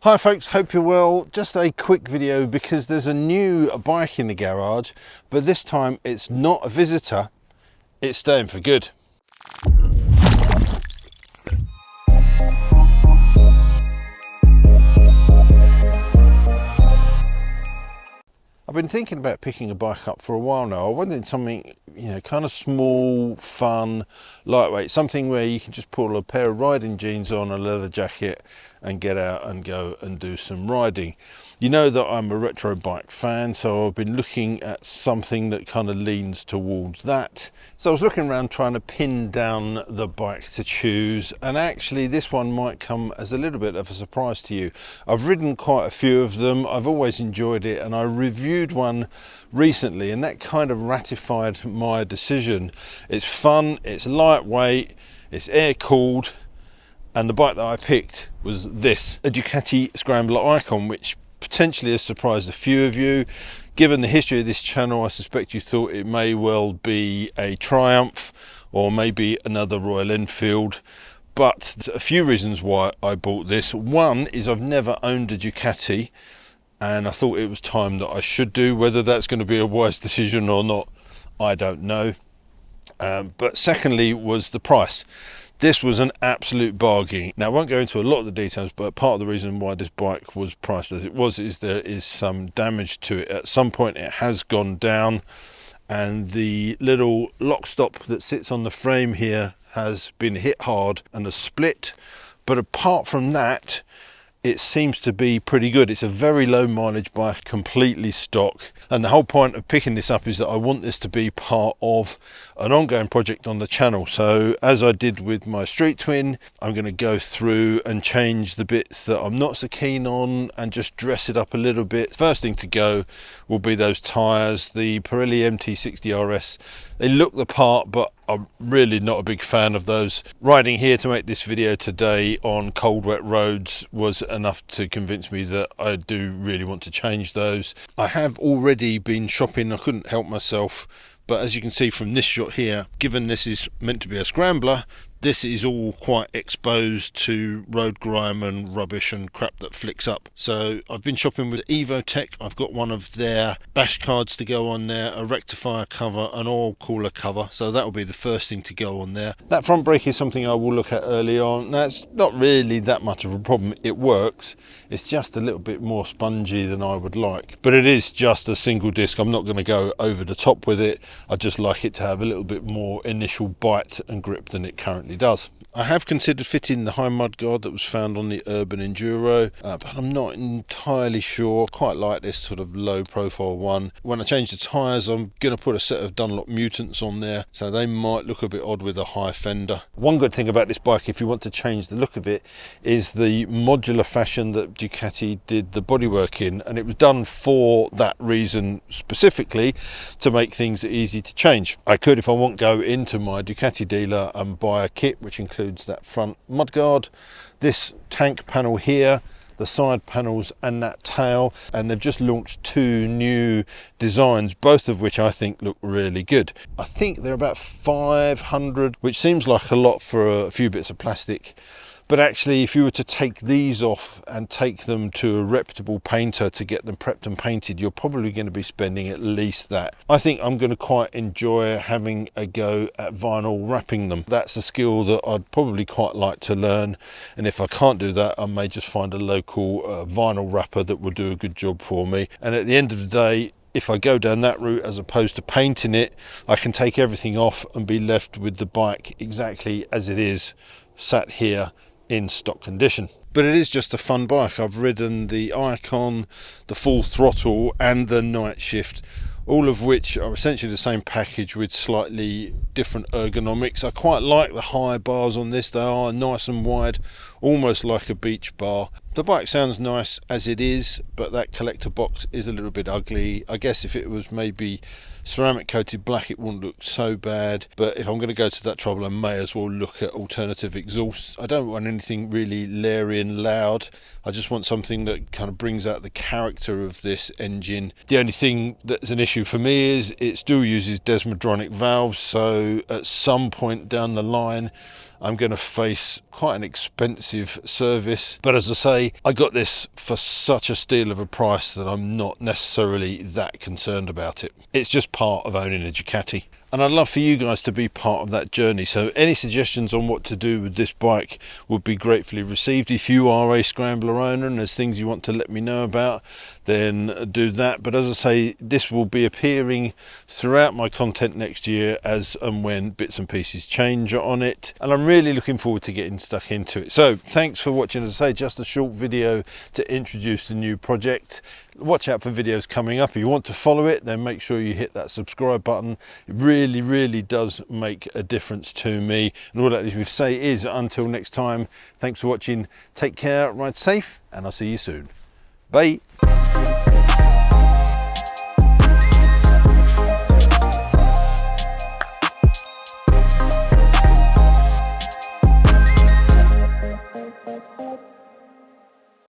Hi folks, hope you're well. Just a quick video because there's a new bike in the garage, but this time it's not a visitor, it's staying for good. I've been thinking about picking a bike up for a while now. I wanted something, kind of small, fun, lightweight, something where you can just pull a pair of riding jeans on, a leather jacket and get out and go and do some riding. You know that I'm a retro bike fan, so I've been looking at something that kind of leans towards that. So I was looking around trying to pin down the bike to choose, and actually this one might come as a little bit of a surprise to you. I've ridden quite a few of them, I've always enjoyed it, and I reviewed one recently and that kind of ratified my decision. It's fun, it's lightweight, it's air cooled, and the bike that I picked was this, a Ducati Scrambler Icon, which potentially has surprised a few of you. Given the history of this channel, I suspect you thought it may well be a Triumph or maybe another Royal Enfield, but there's a few reasons why I bought this. One is I've never owned a Ducati and I thought it was time that I should do. Whether that's going to be a wise decision or not, I don't know. But secondly was the price. This was an absolute bargain. Now I won't go into a lot of the details, but part of the reason why this bike was priced as it was is there is some damage to it. At some point it has gone down and the little lock stop that sits on the frame here has been hit hard and has split. But apart from that, it seems to be pretty good. It's a very low mileage bike, completely stock, and the whole point of picking this up is that I want this to be part of an ongoing project on the channel. So as I did with my Street Twin, I'm going to go through and change the bits that I'm not so keen on and just dress it up a little bit. First thing to go will be those tyres, the Pirelli MT60 RS. They look the part, but I'm really not a big fan of those. Riding here to make this video today on cold wet roads was enough to convince me that I do really want to change those. I have already been shopping, I couldn't help myself, but as you can see from this shot here, given this is meant to be a scrambler, this is all quite exposed to road grime and rubbish and crap that flicks up. So I've been shopping with Evotech. I've got one of their dash cards to go on there, a rectifier cover, an oil cooler cover. So that will be the first thing to go on there. That front brake is something I will look at early on. That's not really that much of a problem. It works. It's just a little bit more spongy than I would like. But it is just a single disc. I'm not going to go over the top with it. I just like it to have a little bit more initial bite and grip than it currently does. I have considered fitting the high mudguard that was found on the Urban Enduro, but I'm not entirely sure. I quite like this sort of low profile one. When I change the tyres, I'm going to put a set of Dunlop Mutants on there, so they might look a bit odd with a high fender. One good thing about this bike, if you want to change the look of it, is the modular fashion that Ducati did the bodywork in, and it was done for that reason specifically, to make things easy to change. I could, if I want, go into my Ducati dealer and buy a kit which includes that front mudguard, this tank panel here, the side panels and that tail, and they've just launched two new designs, both of which I think look really good. I think they're about 500, which seems like a lot for a few bits of plastic. But actually, if you were to take these off and take them to a reputable painter to get them prepped and painted, you're probably going to be spending at least that. I think I'm going to quite enjoy having a go at vinyl wrapping them. That's a skill that I'd probably quite like to learn. And if I can't do that, I may just find a local vinyl wrapper that will do a good job for me. And at the end of the day, if I go down that route as opposed to painting it, I can take everything off and be left with the bike exactly as it is, sat here in stock condition. But it is just a fun bike. I've ridden the Icon, the Full Throttle and the Night Shift, all of which are essentially the same package with slightly different ergonomics. I quite like the high bars on this. They are nice and wide, almost like a beach bar. The bike sounds nice as it is, but that collector box is a little bit ugly. I guess if it was maybe ceramic coated black, it wouldn't look so bad, but if I'm going to go to that trouble, I may as well look at alternative exhausts. I don't want anything really leery and loud. I just want something that kind of brings out the character of this engine. The only thing that's an issue for me is it still uses desmodronic valves, so at some point down the line I'm going to face quite an expensive service. But as I say, I got this for such a steal of a price that I'm not necessarily that concerned about it. It's just part of owning a Ducati. And I'd love for you guys to be part of that journey. So any suggestions on what to do with this bike would be gratefully received. If you are a Scrambler owner and there's things you want to let me know about, then do that. But as I say, this will be appearing throughout my content next year as and when bits and pieces change on it. And I'm really looking forward to getting stuck into it. So thanks for watching. As I say, just a short video to introduce the new project. Watch out for videos coming up. If you want to follow it, then make sure you hit that subscribe button. It really does make a difference to me. And all that is we say is, until next time, thanks for watching, take care, ride safe, and I'll see you soon. Bye.